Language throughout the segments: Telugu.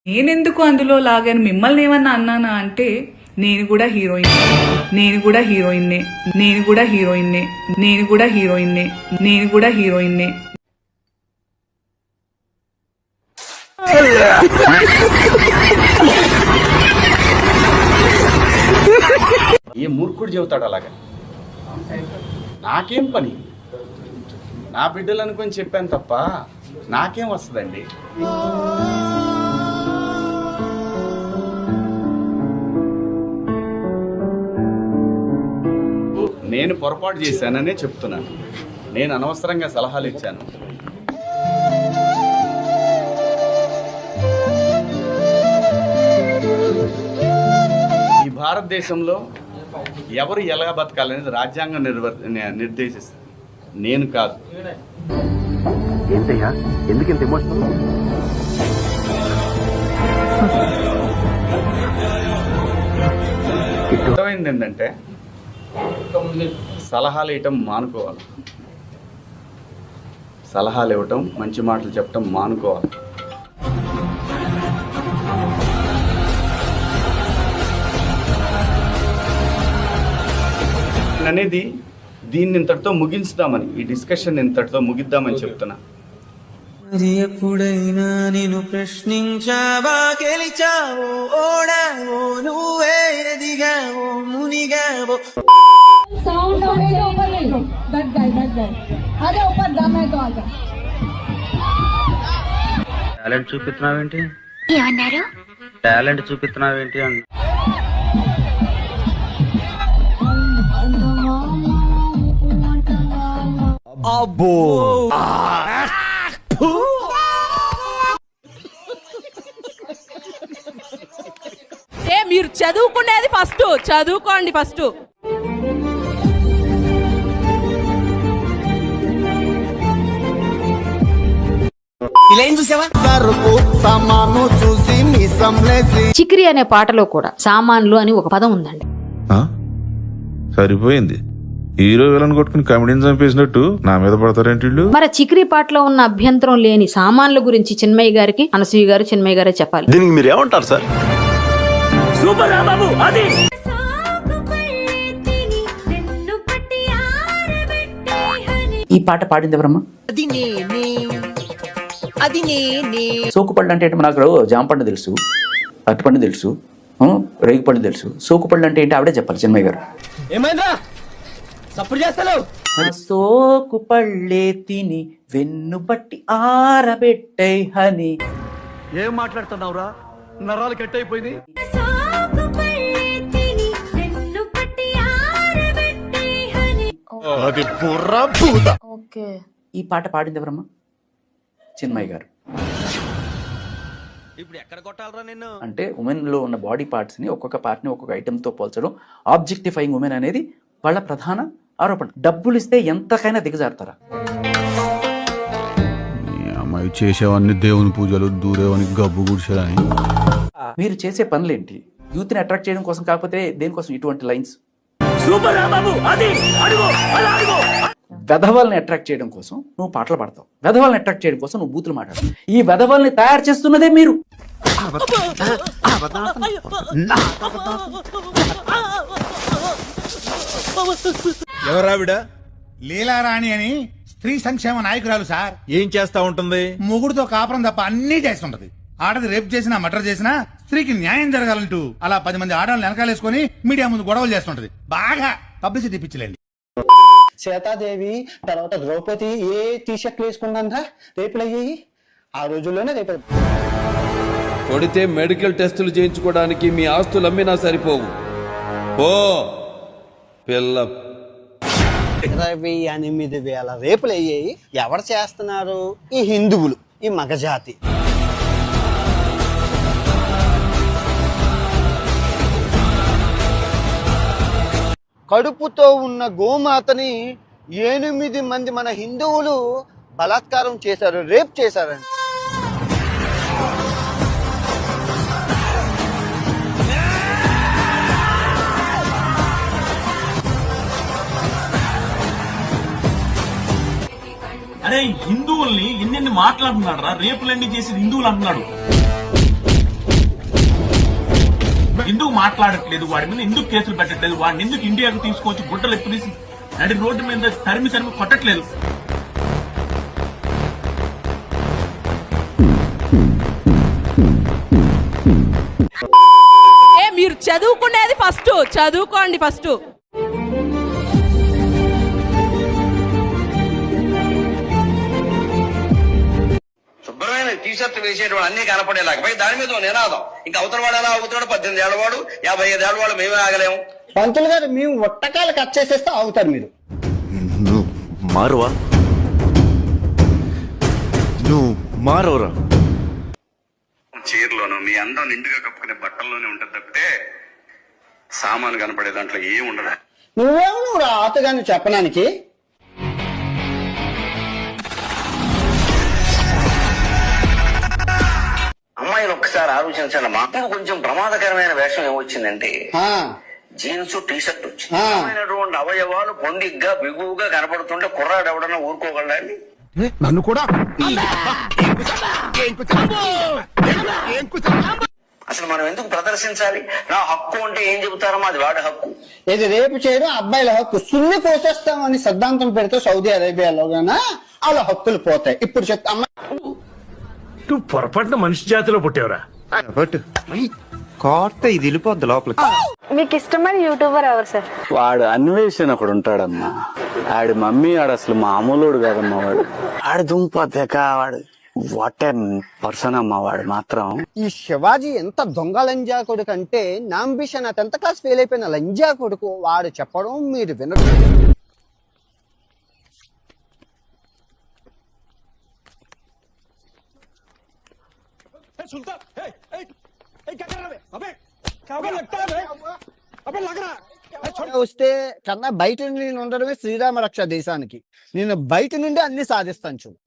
నేనెందుకు అందులో లాగాను, మిమ్మల్ని ఏమన్నా అన్నానా అంటే నేను కూడా హీరోయిన్, నేను కూడా హీరోయిన్నే, నేను కూడా హీరోయిన్నే, నేను కూడా హీరోయిన్నే, నేను కూడా హీరోయిన్నే. ఏ మూర్ఖుడు చెబుతాడు అలాగా? నాకేం పని, నా బిడ్డలు అనుకొని చెప్పాను తప్ప నాకేం వస్తుందండి? నేను పొరపాటు చేశాననే చెప్తున్నాను. నేను అనవసరంగా సలహాలు ఇచ్చాను. ఈ భారతదేశంలో ఎవరు ఎలా బతకాలనేది రాజ్యాంగం నిర్దేశిస్తుంది, నేను కాదు. ఏంటయ్యా ఎందుకు ఇంత ఎమోషనల్? అర్థమైంది ఏంటంటే సలహాలు ఇవ్వటం మానుకోవాలి, సలహాలు ఇవ్వటం, మంచి మాటలు చెప్పటం మానుకోవాలి. అనేది దీన్ని ఇంతటితో ముగించుదామని, ఈ డిస్కషన్ ఇంతటితో ముగిద్దామని చెప్తున్నా. మరి ఎప్పుడైనా నేను ప్రశ్నించావా, గెలిచావో, ఓడావో, నువ్వే ఎదిగావో, మునిగావో. साउंड हमें ऊपर ले लो, बैठ गए आजा ऊपर दम है तो आजा. టాలెంట్ చూపిస్తున్నావేంటి? ఏమన్నారు? టాలెంట్ చూపిస్తున్నావేంటి అన్న. అబ్బో మీరు చదువుకునేది ఫస్ట్, చదువుకోండి ఫస్ట్. చిక్రి అనే పాటలో కూడా సామాన్లు అని ఒక పదం ఉందండి. సరిపోయింది. హీరో విలన్ కొట్టుకుని కమెడీని చంపేసినట్టు నా మీద పడతారేంటి వీళ్ళు? మరి చిక్రి పాటలో ఉన్న అభ్యంతరం లేని సామాన్ల గురించి చిన్మయ్య గారికి అనసూయ గారు, చిన్మయ్య గారే చెప్పాలి. దీనికి మీరు ఏమంటారు సార్? సూపర్ బాబు. అది ఈ పాట పాడింది ఎవరమ్మా? సోకుపళ్ళు అంటే ఏంటి? నాకు జామపండు తెలుసు, అరటిపండు తెలుసు, రేగిపండు తెలుసు. సోకుపళ్ళు అంటే ఏంటి ఆవిడే చెప్పాలి, చిన్మయ్య గారు. ఏమైందా సప్పుడు చేస్తావు? సోకుపళ్ళే తిని వెన్ను పట్టి ఆరబెట్టై హని. ఏం మాట్లాడుతున్నావురా? నరాలు కట్ అయిపోయింది. అది బుర్ర బూద. ఈ పాట పాడింది ఎవరమ్మా? చిన్మయ్య గారు. ఇప్పుడు ఎక్కడ కొట్టాలరా నిన్ను? అంటే ఉమెన్ లో ఉన్న బాడీ పార్ట్స్ ని ఒక్కొక్క పార్ట్ ని ఒక్కొక్క ఐటమ్ తో పోల్చడం, ఆబ్జెక్టిఫైయింగ్ ఉమెన్ అనేది వాళ్ళ ప్రధాన ఆరోపణ. డబ్బులు ఇస్తే ఎంతకైనా దిగజారుతారా? అమ్మాయి చేసేవన్నీ దేవుని పూజలు, దూరేవని గబ్బు గుడిసేదని. మీరు చేసే పనులేంటి? యూత్ ని అట్రాక్ట్ చేయడం కోసం, కాకపోతే దేనికోసం ఇటువంటి లైన్స్? సూపర్ బాబు. అది అడుగు, అలా అడుగు. వెధవల్ని అట్రాక్ట్ చేయడం కోసం నువ్వు పాటలు పాడతావు, వెధవల్ని అట్రాక్ట్ చేయడం కోసం నువ్వు బూతులు మాట్లాడతావు. ఈ వెధవల్ని తయారు చేస్తున్నదే మీరు. ఎవరావిడ? లీలారాణి అని స్త్రీ సంక్షేమ నాయకురాలు సార్. ఏం చేస్తా ఉంటుంది? మొగుడుతో కాపురం తప్ప అన్ని చేస్తుంటది. ఆడది రేప్ చేసినా, మర్డర్ చేసినా స్త్రీకి న్యాయం జరగాలంటూ అలా 10 మంది ఆడవాళ్ళని వెనకాలేసుకుని మీడియా ముందు గొడవలు చేస్తుంటది. బాగా పబ్లిసిటీ పిచ్చిలేండి. సీతాదేవి తర్వాత ద్రౌపది ఏ టీషర్ట్లు వేసుకున్నారా రేపులు అయ్యాయి ఆ రోజుల్లోనే. రేపు కొడితే మెడికల్ టెస్టులు చేయించుకోవడానికి మీ ఆస్తులు అమ్మినా సరిపోవు. ఓ పిల్ల 28,000 రేపులు అయ్యాయి. ఎవరు చేస్తున్నారు? ఈ హిందువులు, ఈ మగజాతి. కడుపుతో ఉన్న గోమాతని 8 మంది మన హిందువులు బలాత్కారం చేశారు, రేప్ చేశారండి. అరే హిందువుల్ని ఎన్ని మాట్లాడుతున్నాడు రా, రేపులన్నీ చేసి హిందువులు అంటున్నాడు. మాట్లాడట్లేదు, వాడి మీద ఎందుకు కేసులు పెట్టట్లేదు, వాడిని ఎందుకు ఇండియాకు తీసుకొచ్చి గుడ్డలు ఎప్పుడు నడి రోడ్డు మీద తరిమి కొట్టట్లేదు. మీరు చదువుకునేది ఫస్ట్, చదువుకోండి ఫస్ట్. శుభ్రమైన టీషర్ట్ వేసేటువంటి అన్ని కనపడేలాగా దాని మీద నినాదం. ఇంకా అవతల వాడు ఎలా అవుతాడు, 18 ఏళ్ల వాడు 55 ఏళ్ల వాడు మేమే ఆగలేము. పంతులు గారు మేము ఒట్టకాలు కట్ చేసేస్తే ఆగుతారు మీరు. నువ్వు మారువా, నువ్వు మారవరా. చీరలోను మీ అందం నిండుగా కప్పుకునే బట్టల్లోనే ఉంటుంది తప్పితే సామాను కనపడే దాంట్లో ఏం ఉండదు. నువ్వేమో నువ్వు రాతగాని చెప్పడానికి. అమ్మాయిలు ఒక్కసారి ఆలోచించండి. మాకు కొంచెం ప్రమాదకరమైన వేషం ఏమొచ్చిందంటే జీన్స్ టీషర్ట్ వచ్చింది. అవయవాలు పొందిగ్గా బిగువుగా కనపడుతుంటే కుర్రాడు ఎవడన్నా ఊరుకోగలండి? నన్ను కూడా అసలు మనం ఎందుకు ప్రదర్శించాలి? నా హక్కు అంటే ఏం చెబుతారో అది వాడి హక్కు. ఇది రేపు చేయడం అబ్బాయిల హక్కు. సున్ని పోసేస్తామని సిద్ధాంతం పెడితే సౌదీ అరేబియాలో గానా వాళ్ళ హక్కులు పోతాయి. ఇప్పుడు చెప్తా అమ్మాయి నువ్వు పొరపాటున మనిషి జాతిలో పుట్టేవరా? కోట ఇది వెళ్ళిపోద్ది లోపలికి. మీకు ఇష్టమైన యూట్యూబర్ ఎవరు సార్? వాడు అన్వేషణ ఒకడు ఉంటాడమ్మా. ఆడి మమ్మీ ఆడు అసలు మామూలుడు కాదమ్మా. ఆడు దుంప తెక వాడు వాట్ ఏ పర్సన్ అమ్మా. వాడు మాత్రం ఈ శివాజీ ఎంత దొంగ లంజా కొడుకు అంటే నా అంబిషన్ 10th క్లాస్ ఫెయిల్ అయిపోయిన లంజా కొడుకు. వాడు చెప్పడం మీరు వినడం. వస్తే కన్నా బయట నుండి ఉండడమే శ్రీరామ రక్ష దేశానికి. నేను బయట నుండి అన్ని సాధిస్తాను చూడు.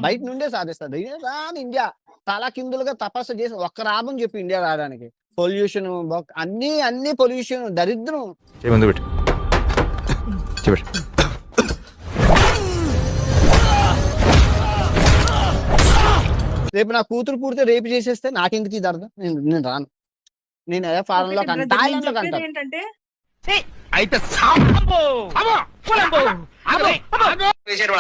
బయట నుండే సాధిస్తాడు. రాని ఇండియా చాలా కిందులుగా తపస్సు చేసి ఒక్క రాబం చెప్పి ఇండియా రావడానికి. పొల్యూషన్ అన్ని పొల్యూషన్ దరిద్రం. రేపు నా కూతురు పూర్తి రేపు చేసేస్తే నాకెందుకు ఇది అర్థం? నేను రాను. నేను అదే ఫారెన్ లో థాయిలాండ్ లో కంటాను.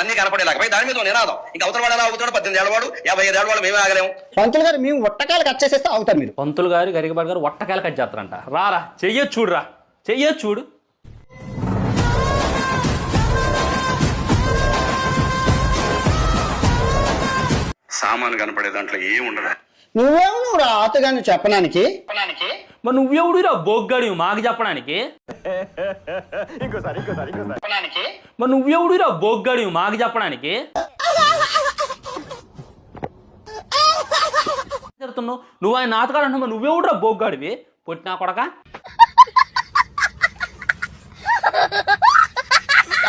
అన్ని కనపడేలాగా దాని మీద నినాదం. ఇంకా అవతల వాడు ఎలా అవుతాడు, 18 ఏళ్ల వాడు 55 ఏళ్ల వాడు మేమే ఆగలేము. పంతులు గారు మేము ఒట్టకాయలు కట్ చేసేస్తే అవుతారు మీరు. పంతులు గారు గరికబాబు గారు ఒట్టకాయలు కట్ చేస్తారంట. రారా చెయ్యొచ్చు చూడురా, చెయ్యొచ్చు చూడు. సామాను కనపడే దాంట్లో ఏం ఉండదు. నువ్వేమో నువ్వు రాతగాని చెప్పడానికి. మరి నువ్వెవడురా బొగ్గాడి మాకు చెప్పడానికి? మరి నువ్వెవడురా బొగ్గాడి మాకు చెప్పడానికి? నువ్వు ఆయన నాతగాడు అంటున్నా, నువ్వెవడురా బొగ్గాడివి పుట్టినా కొడక?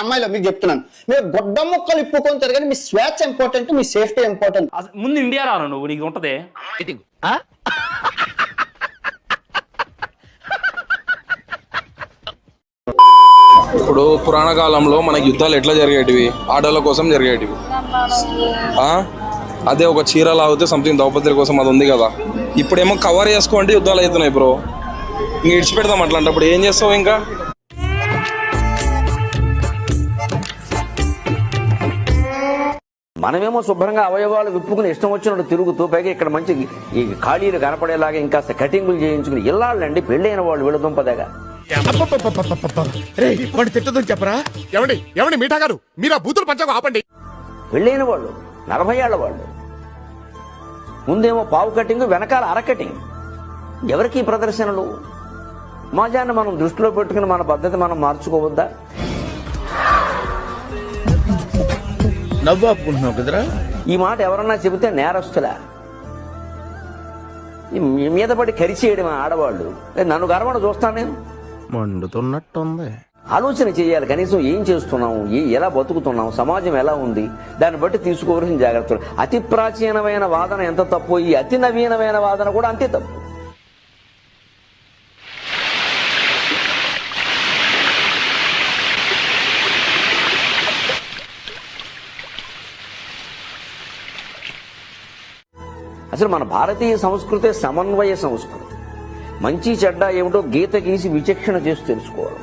అమ్మాయిలో మీకు చెప్తున్నాను, మీరు గొడ్డ ముక్కలు ఇప్పుకొని కానీ మీ స్వేచ్ఛ ఇంపార్టెంట్, మీ సేఫ్టీ ఇంపార్టెంట్. ముందు ఇండియా రాను నువ్వు, నీకు ఉంటది. ఇప్పుడు పురాణ కాలంలో మనకి యుద్ధాలు ఎట్లా జరిగేటివి? ఆడోళ్ళ కోసం జరిగేటివి. అదే ఒక చీర లాగితే సంథింగ్ ద్రౌపది కోసం అది ఉంది కదా. ఇప్పుడేమో కవర్ చేసుకోండి యుద్ధాలు అవుతున్నాయి బ్రో. ఇంక ఇడిచిపెడతాం అట్లాంటప్పుడు ఏం చేస్తావు? ఇంకా మనమేమో శుభ్రంగా అవయవాలు విప్పుకుని ఇష్టం వచ్చినట్టు తిరుగుతూ, పైగా ఇక్కడ మంచి ఈ ఖాళీలు కనపడేలాగా ఇంకా కటింగులు చేయించుకుని ఇల్లాళ్ళండి పెళ్ళైన వాళ్ళు విడదుంపదగా. తిట్టదని చెప్పరా? ఎవడి మీఠా గారు మీరు ఆ బూతులు పంచకు ఆపండి. పెళ్ళైన వాళ్ళు 40 ఏళ్ల వాళ్ళు ముందేమో పావు కటింగ్, వెనకాల అర కటింగ్. ఎవరికి ప్రదర్శనలు? సమాజాన్ని మనం దృష్టిలో పెట్టుకుని మన పద్ధతి మనం మార్చుకోవద్దా? నవ్వు ఆపుకుంటున్నావు కదరా. ఈ మాట ఎవరన్నా చెబితే నేరస్తులా? మీద పడి కరిచేయడం ఆడవాళ్ళు. నన్ను గర్వణ చూస్తాను నేను. మండుతున్నట్టుంది. ఆలోచన చేయాలి. కనీసం ఏం చేస్తున్నాం, ఎలా బతుకుతున్నాం, సమాజం ఎలా ఉంది, దాన్ని బట్టి తీసుకోవాల్సిన జాగ్రత్తలు. అతి ప్రాచీనమైన వాదన ఎంత తప్పు, ఈ అతి నవీనమైన వాదన కూడా అంతే తప్పు. అసలు మన భారతీయ సంస్కృతి సమన్వయ సంస్కృతి. మంచి చెడ్డ ఏమిటో గీత గీసి విచక్షణ చేసి తెలుసుకోవాలి.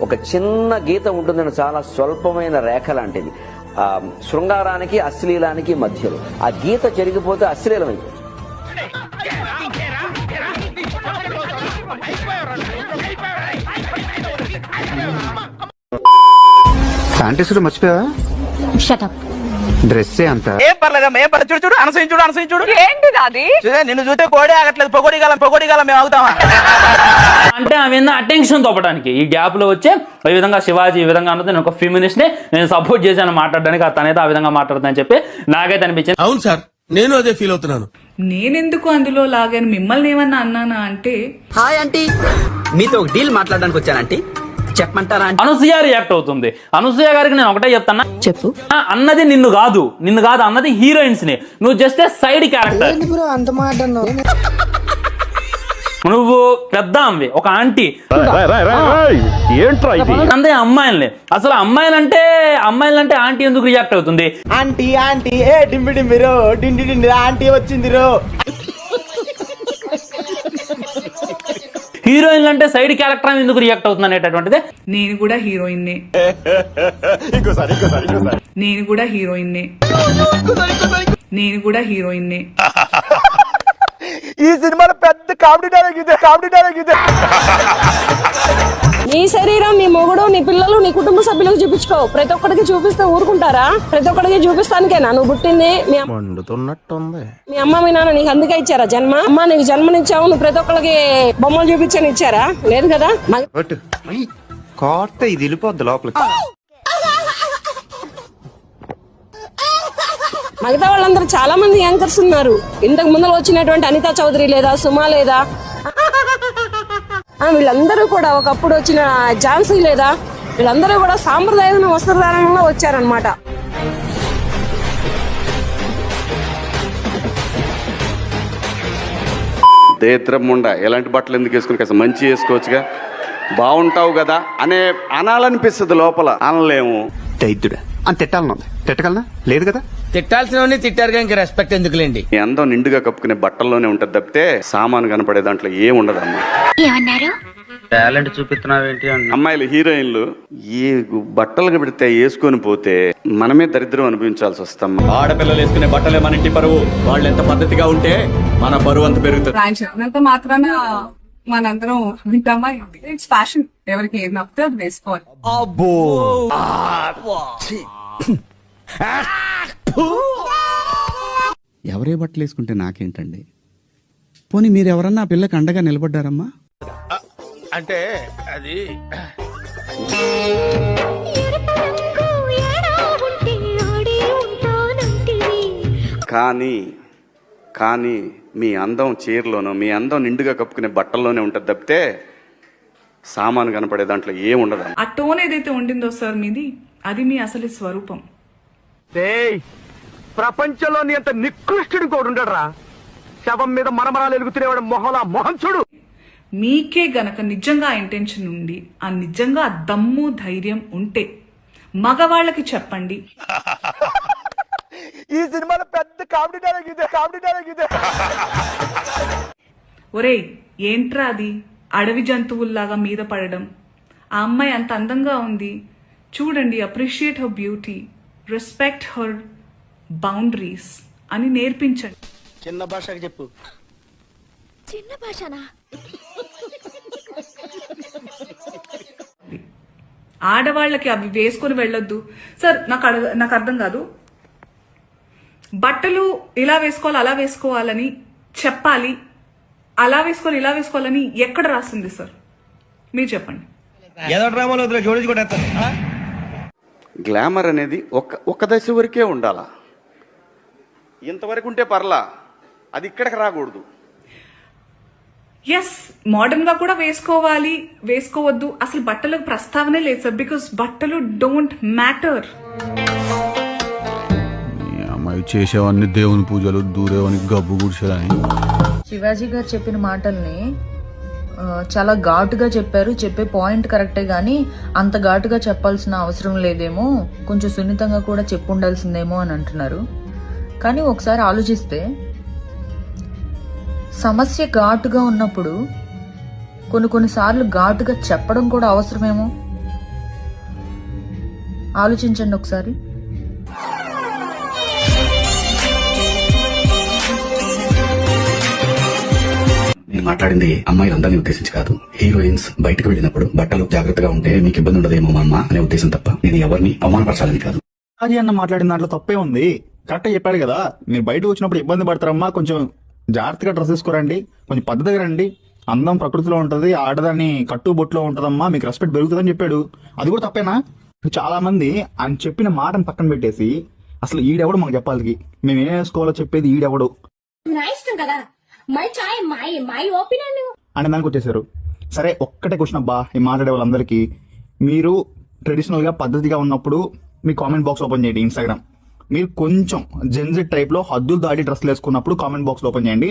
ఒక చిన్న గీత ఉంటుందని, చాలా స్వల్పమైన రేఖ లాంటిది, శృంగారానికి అశ్లీలానికి మధ్యలో. ఆ గీత చెరిగిపోతే అశ్లీలం అయిపోతుంది. శానిటైజర్ మర్చిపోయావా? డ్రెస్సే అంత ఏం పర్లేదమ్మా, ఏం పర్లేదు. చూడు అనసూయించుడు ఏంటి అది? నిన్ను చూస్తే కోడే ఆగట్లేదు. పొగడిగాలం మేము ఆగుతామా? అంటే ఆమె అటెన్షన్ తోపడానికి ఈ గ్యాప్ లో వచ్చే ఈ విధంగా శివాజీ ఈ విధంగా అన్నది నేను ఒక ఫెమినిస్ట్ ని నేను సపోర్ట్ చేశాను మాట్లాడడానికి, తనైతే ఆ విధంగా మాట్లాడుతుందని చెప్పి నాకైతే అనిపించింది. అవును సార్, నేను అదే ఫీల్ అవుతున్నాను. నేనెందుకు అందులో లాగాను? మిమ్మల్ని ఏమన్నా అన్నానా అంటే, హాయ్ ఆంటీ, మీతో ఒక డీల్ మాట్లాడడానికి వచ్చానంటీ, చెప్పమంటారా? అనసూయ రియాక్ట్ అవుతుంది. అనసూయ గారికి నేను ఒకటే చెప్తాను, చెప్పు అన్నది నిన్ను కాదు అన్నది హీరోయిన్స్ ని. నువ్వు జస్ట్ సైడ్ క్యారెక్టర్. నువ్వు పెద్ద అమ్మి, ఒక ఆంటీ, అంతే అమ్మాయిల్ని. అసలు అమ్మాయిలంటే ఆంటీ ఎందుకు రియాక్ట్ అవుతుంది? ఆంటీ ఏ డింబిరో డిండి ఆంటీ వచ్చిందిరో. హీరోయిన్లు అంటే సైడ్ క్యారెక్టర్ ఎందుకు రియాక్ట్ అవుతుంది అనేటటువంటిది. నేను కూడా హీరోయిన్నే. ఈ సినిమాలో పెద్ద కామెడీ డైలాగ్ ఇదే. నీ శరీరం, నీ మొగుడు, నీ పిల్లలు, నీ కుటుంబ సభ్యులకు చూపించుకో. ప్రతి ఒక్కడికి చూపిస్తే ఊరుకుంటారా? ప్రతి ఒక్కడికి చూపిస్తానికేనా నువ్వు పుట్టింది? మీ అమ్మ మీ నాన్న నీకు అందుకే ఇచ్చారా జన్మ? అమ్మ నీకు జన్మనిచ్చావు, నువ్వు ప్రతి ఒక్కరికి బొమ్మలు చూపించని ఇచ్చారా? లేదు కదా. ఇది వెళ్ళిపోద్ది లోపలికి. మిగతా వాళ్ళందరూ చాలా మంది యాంకర్స్ ఉన్నారు. ఇంతకు ముందు వచ్చినటువంటి అనితా చౌదరి లేదా, సుమా లేదా, వీళ్ళందరూ కూడా ఒకప్పుడు వచ్చిన ఝాన్సీ లేదా, వీళ్ళందరూ కూడా సాంప్రదాయ వస్త్రధారణలో వచ్చారనమాట. దేత్రముండ ఎలాంటి బట్టలు ఎందుకు వేసుకుని కాస్త మంచి వేసుకోవచ్చుగా, బాగుంటావు కదా అనే అనాలనిపిస్తుంది. లోపల అనలేము. దైత్యుడా అని తిట్టగలనా? లేదు కదా. తిట్టాల్సిన తిట్టారుగా, ఇంకా రెస్పెక్ట్ ఎందుకులేండి. ఈ అందం నిండుగా కప్పుకునే బట్టల్లోనే ఉంటది తప్పితే సామాను కనపడే దాంట్లో ఏముండదమ్మా. టాలెంట్ చూపిస్తున్నావేంటి? అమ్మాయిలు హీరోయిన్లు ఈ బట్టలు పెడితే వేసుకొని పోతే మనమే దరిద్రం అనుభవించాల్సి వస్తాం. ఆడపిల్లలు వేసుకునే బట్టలే మన ఇంటి పరువు. వాళ్ళు ఎంత పద్ధతిగా ఉంటే మన బరువు అంత పెరుగుతుంది. ఆయన చెప్పినంత మాత్రాన మనందరం వింటామా? It's fashion. ఎవరికి ఏం నప్పితే అది వేసుకోవాలి. ఎవరే బట్టలు వేసుకుంటే నాకేంటండి? పోనీ మీరు ఎవరన్నా ఆ పిల్లకి అండగా నిలబడ్డారమ్మా? అంటే అది కానీ మీ అందం చీరలోనో, మీ అందం నిండుగా కప్పుకునే బట్టల్లోనే ఉంటది తప్పితే సామాను కనపడే దాంట్లో ఏముండదు. ఆ టోన్ ఏదైతే ఉండిందో సార్ మీది, అది మీ అసలు స్వరూపం. ప్రపంచంలో నీ అంత నికృష్టుడు కూడా ఉండడరా. శవం మీద మరమరాలు ఎలుగుతునేవాడు మొహం చూడు. మీకే గనక నిజంగా ఇంటెన్షన్ ఉండి, ఆ నిజంగా దమ్ము ధైర్యం ఉంటే మగవాళ్ళకి చెప్పండి. ఈ సినిమాలో పెద్ద కామెడీ డైలాగ్ ఇదే. ఒరేయ్, ఏంట్రా అది? అడవి జంతువుల్లాగా మీద పడడం. ఆ అమ్మాయి అంత అందంగా ఉంది చూడండి, appreciate her beauty, respect her boundaries అని నేర్పించండి. చిన్న భాషకి చెప్పు. చిన్న భాషనా? ఆడవాళ్ళకి అవి వేసుకొని వెళ్ళొద్దు సార్. నాకు అర్థం కాదు. బట్టలు ఇలా వేసుకోవాలి, అలా వేసుకోవాలని చెప్పాలి, అలా వేసుకోవాలి, ఇలా వేసుకోవాలని ఎక్కడ రాస్తుంది సార్? మీరు చెప్పండి. గ్లామర్ అనేది ఒక దశ వరకే ఉండాలా. ఇంతవరకు ఉంటే పర్లా, అది ఇక్కడికి రాకూడదు. ఎస్, మోడర్న్ గా కూడా వేసుకోవాలి, వేసుకోవద్దు అసలు బట్టలకు ప్రస్తావనే లేదు సార్. బికాస్ బట్టలు డోంట్ మ్యాటర్. అమ్మాయి చేసేవన్నీ దేవుని పూజలు, దూరేవని గబ్బు గుడిసేదని. శివాజీ గారు చెప్పిన మాటల్ని చాలా ఘాటుగా చెప్పారు. చెప్పే పాయింట్ కరెక్టే గానీ అంత ఘాటుగా చెప్పాల్సిన అవసరం లేదేమో, కొంచెం సున్నితంగా కూడా చెప్పుండాల్సిందేమో అని అంటున్నారు. కానీ ఒకసారి ఆలోచిస్తే సమస్య ఘాటుగా ఉన్నప్పుడు కొన్నిసార్లు ఘాటుగా చెప్పడం కూడా అవసరమేమో. ఆలోచించండి ఒకసారి. నేను మాట్లాడింది అమ్మాయిలందరినీ ఉద్దేశించి కాదు. హీరోయిన్స్ బయటకు వెళ్ళినప్పుడు బట్టలు జాగ్రత్తగా ఉంటే మీకు ఇబ్బంది ఉండదేమో మా అమ్మ అనే ఉద్దేశం తప్ప నేను ఎవరిని అవమానపరచాలని కాదు. అది అన్న మాట్లాడిన దాంట్లో తప్పే ఉంది. కరెక్ట్ చెప్పాడు కదా, మీరు బయటకు వచ్చినప్పుడు ఇబ్బంది పడతారమ్మా, కొంచెం జాగ్రత్తగా డ్రెస్ వేసుకోరండి, కొంచెం పద్ధతిగా రండి, అందం ప్రకృతిలో ఉంటది, ఆడదాన్ని కట్టుబొట్టులో ఉంటదమ్మా, మీకు రెస్పెక్ట్ పెరుగుతుందని చెప్పాడు. అది కూడా తప్పేనా? చాలా మంది ఆయన చెప్పిన మాటను పక్కన పెట్టేసి అసలు ఈడెవడు మాకు చెప్పాలి, మేము ఏం వేసుకోవాలో చెప్పేది ఈడెవడు అనే దానికి వచ్చేసారు. సరే, ఒక్కటే క్వశ్చన్ అబ్బా ఈ మాట్లాడే వాళ్ళందరికీ, మీరు ట్రెడిషనల్ గా పద్ధతిగా ఉన్నప్పుడు మీ కామెంట్ బాక్స్ ఓపెన్ చేయండి ఇన్స్టాగ్రామ్. మీరు కొంచెం జెన్జెట్ టైప్ లో హద్దులు దాటి డ్రెస్లు వేసుకున్నప్పుడు కామెంట్ బాక్స్ ఓపెన్ చేయండి.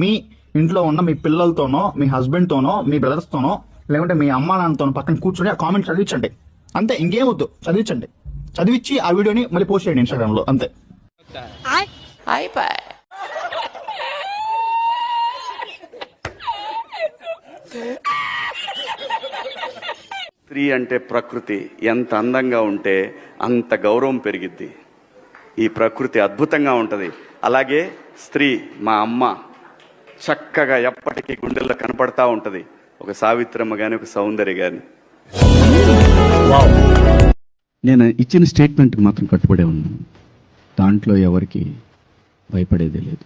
మీ ఇంట్లో ఉన్న మీ పిల్లలతోనో, మీ హస్బెండ్ తోనో, మీ బ్రదర్స్ తోనో, లేకుంటే మీ అమ్మా నాన్నతోనో పక్కన కూర్చొని ఆ కామెంట్ చదివించండి. అంతే, ఇంకేం వద్దు, చదివించండి. చదివించి ఆ వీడియోని మళ్ళీ పోస్ట్ చేయండి ఇన్స్టాగ్రామ్ లో, అంతే. స్త్రీ అంటే ప్రకృతి ఎంత అందంగా ఉంటే అంత గౌరవం పెరిగిద్ది. ఈ ప్రకృతి అద్భుతంగా ఉంటుంది. అలాగే స్త్రీ మా అమ్మ చక్కగా ఎప్పటికీ గుండెల్లో కనపడతా ఉంటుంది. ఒక సావిత్రమ్మ కానీ, ఒక సౌందర్య కానీ. నేను ఇచ్చిన స్టేట్మెంట్కి మాత్రం కట్టుబడే ఉన్నాను. దాంట్లో ఎవరికి భయపడేదే లేదు.